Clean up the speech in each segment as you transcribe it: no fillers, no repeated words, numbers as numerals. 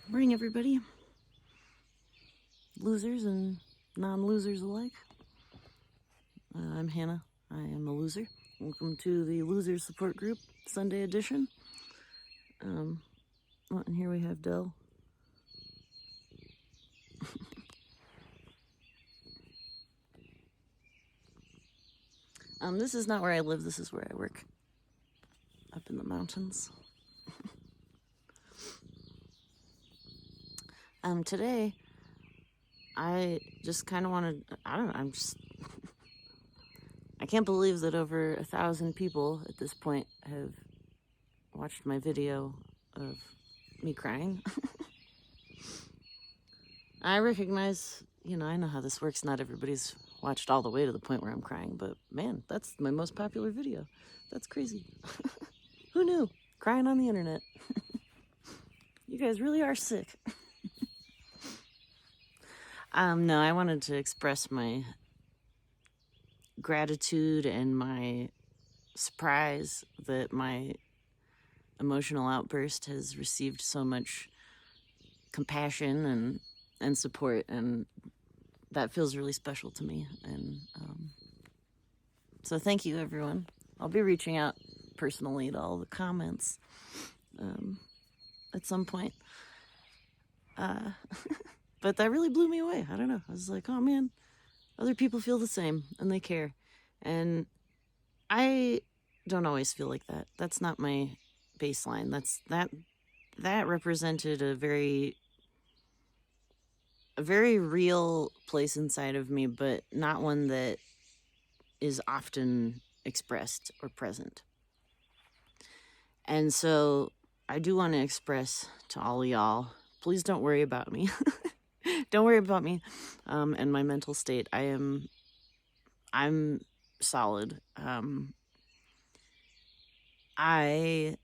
Morning, everybody. Losers and non-losers alike. I'm Hannah. I am a loser. Welcome to the Losers Support Group Sunday edition. And here we have Dell. This is not where I live. This is where I work. Up in the mountains. Today, I just kind of wanted, I don't know, I can't believe that over 1,000 people at this point have watched my video of me crying. I recognize, I know how this works. Not everybody's watched all the way to the point where I'm crying, but man, that's my most popular video. That's crazy. Who knew? Crying on the internet. You guys really are sick. No, I wanted to express my gratitude and my surprise that my emotional outburst has received so much compassion and support, and that feels really special to me. And so thank you, everyone. I'll be reaching out personally to all the comments at some point. But that really blew me away. I don't know. I was like, oh man, other people feel the same and they care. And I don't always feel like that. That's not my baseline. That represented a very real place inside of me, but not one that is often expressed or present. And so I do want to express to all y'all, please don't worry about me. Don't worry about me and my mental state. I'm solid. I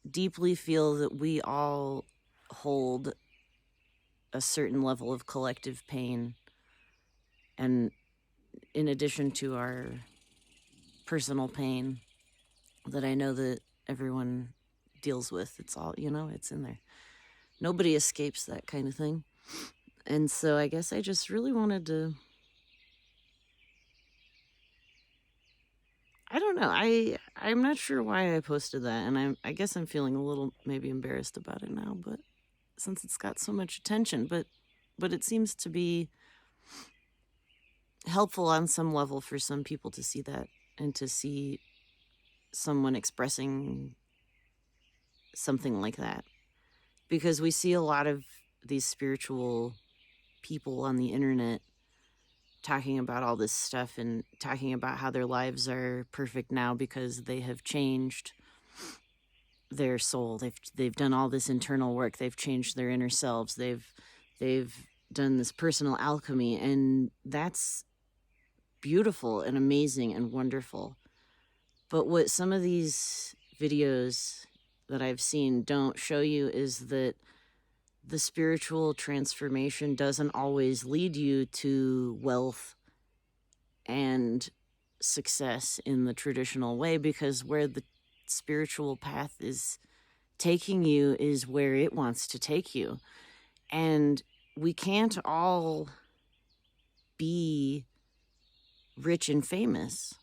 deeply feel that we all hold a certain level of collective pain, and in addition to our personal pain that I know that everyone deals with, it's all, it's in there. Nobody escapes that kind of thing. And so I guess I just really wanted to, I don't know, I'm not sure why I posted that, and I guess I'm feeling a little maybe embarrassed about it now, but since it's got so much attention, but it seems to be helpful on some level for some people to see that and to see someone expressing something like that, because we see a lot of these spiritual people on the internet talking about all this stuff and talking about how their lives are perfect now because they have changed their soul. They've done all this internal work. They've changed their inner selves. They've done this personal alchemy, and that's beautiful and amazing and wonderful. But what some of these videos that I've seen don't show you is that the spiritual transformation doesn't always lead you to wealth and success in the traditional way, because where the spiritual path is taking you is where it wants to take you. And we can't all be rich and famous.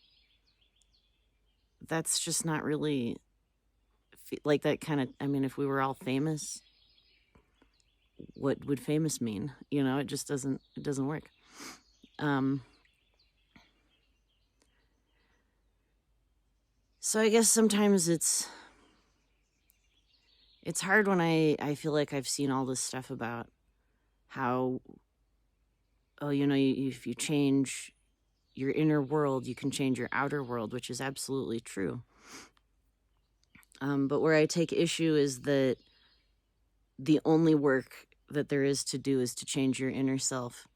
That's just not really like that kind of, if we were all famous, what would famous mean? It just doesn't work. So I guess sometimes it's hard when I feel like I've seen all this stuff about how, if you change your inner world, you can change your outer world, which is absolutely true. But where I take issue is that the only work that there is to do is to change your inner self,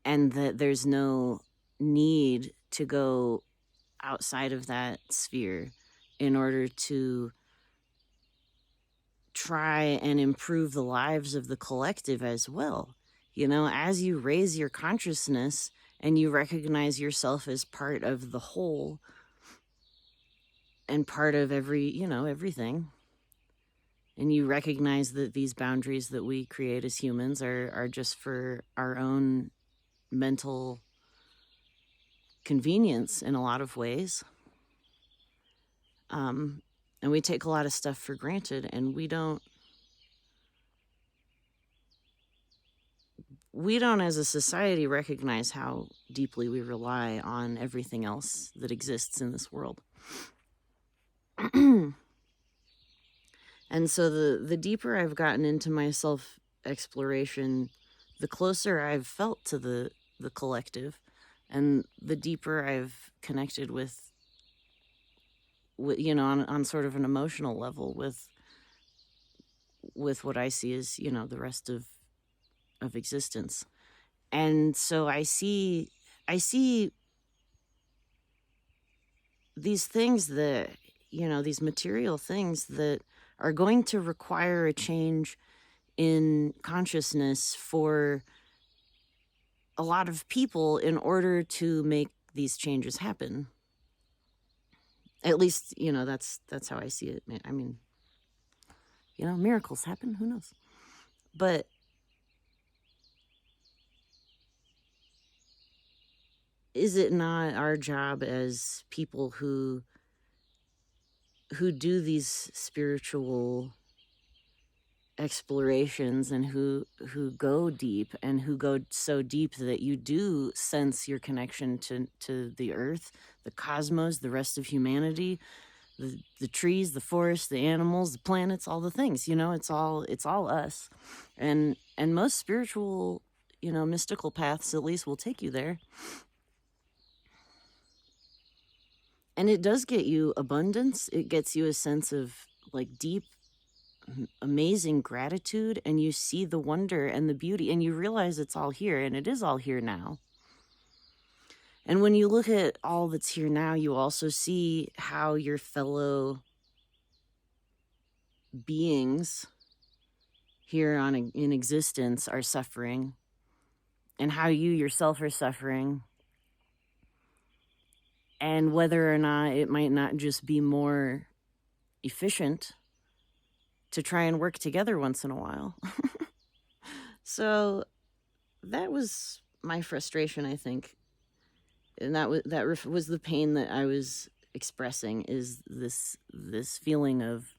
and that there's no need to go outside of that sphere in order to try and improve the lives of the collective as well. As you raise your consciousness and you recognize yourself as part of the whole and part of everything, and you recognize that these boundaries that we create as humans are just for our own mental convenience in a lot of ways. And we take a lot of stuff for granted, and we don't as a society recognize how deeply we rely on everything else that exists in this world. And so the deeper I've gotten into my self exploration, the closer I've felt to the collective, and the deeper I've connected with on sort of an emotional level with what I see as, the rest of existence. And so I see these things that, these material things that are going to require a change in consciousness for a lot of people in order to make these changes happen. At least, that's how I see it. I mean, miracles happen, who knows? But is it not our job as people who do these spiritual explorations and who go deep, and who go so deep that you do sense your connection to the earth, the cosmos, the rest of humanity, the trees, the forests, the animals, the planets, all the things, it's all us. And most spiritual, mystical paths at least will take you there. And it does get you abundance. It gets you a sense of like deep, amazing gratitude, and you see the wonder and the beauty, and you realize it's all here, and it is all here now. And when you look at all that's here now, you also see how your fellow beings here in existence are suffering, and how you yourself are suffering, and whether or not it might not just be more efficient to try and work together once in a while. So that was my frustration, I think. And that was the pain that I was expressing, is this feeling of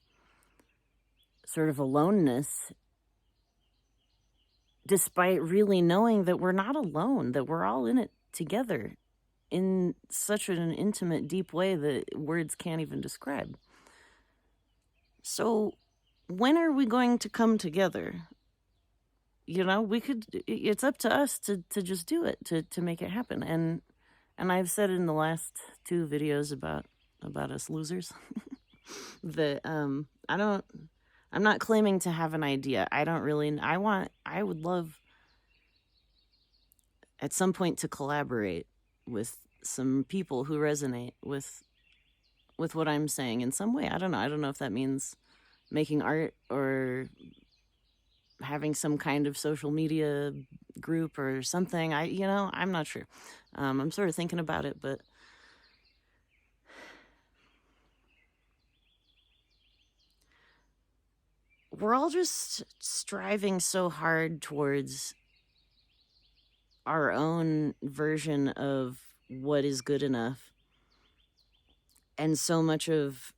sort of aloneness, despite really knowing that we're not alone, that we're all in it together in such an intimate, deep way that words can't even describe. So when are we going to come together? It's up to us to just do it, to make it happen. And I've said in the last 2 videos about us losers that I'm not claiming to have an idea. I would love at some point to collaborate with some people who resonate with what I'm saying in some way. I don't know if that means making art or having some kind of social media group or something. I'm not sure. I'm sort of thinking about it, but we're all just striving so hard towards our own version of what is good enough. And so much of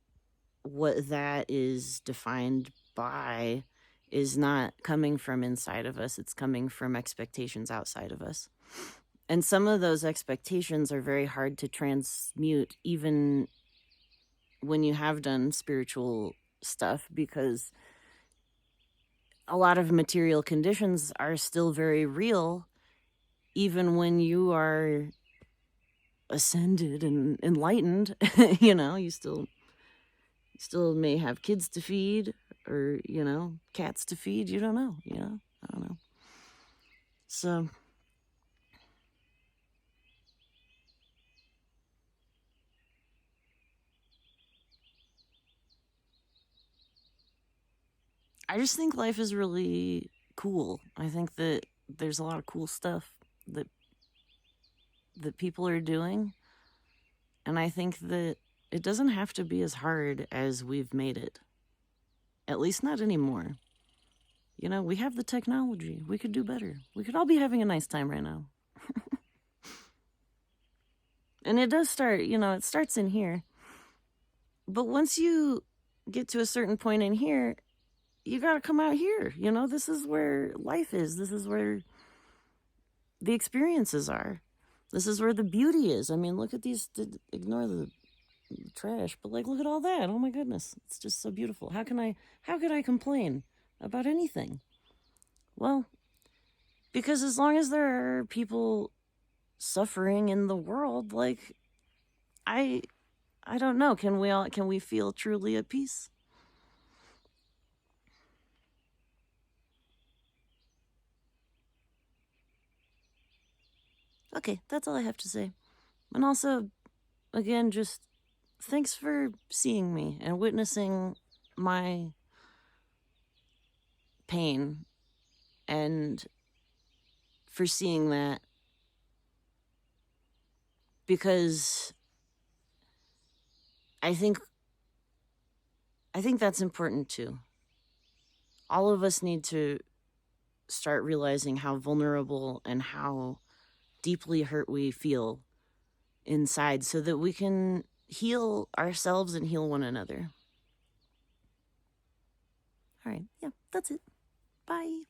what that is defined by is not coming from inside of us. It's coming from expectations outside of us. And some of those expectations are very hard to transmute, even when you have done spiritual stuff, because a lot of material conditions are still very real, even when you are ascended and enlightened. You still may have kids to feed, or cats to feed. You don't know. I don't know. So I just think life is really cool. I think that there's a lot of cool stuff that people are doing, and I think that it doesn't have to be as hard as we've made it. At least not anymore. You know, we have the technology. We could do better. We could all be having a nice time right now. And it does start, you know, it starts in here. But once you get to a certain point in here, you got to come out here. You know, this is where life is. This is where the experiences are. This is where the beauty is. I mean, look at these, ignore the trash, but like, look at all that. Oh my goodness. It's just so beautiful. How could I complain about anything? Well, because as long as there are people suffering in the world, like, I don't know, can we feel truly at peace? Okay, that's all I have to say. And also, again, just thanks for seeing me and witnessing my pain, and for seeing that, because I think that's important too. All of us need to start realizing how vulnerable and how deeply hurt we feel inside so that we can heal ourselves and heal one another. All right. Yeah, that's it. Bye.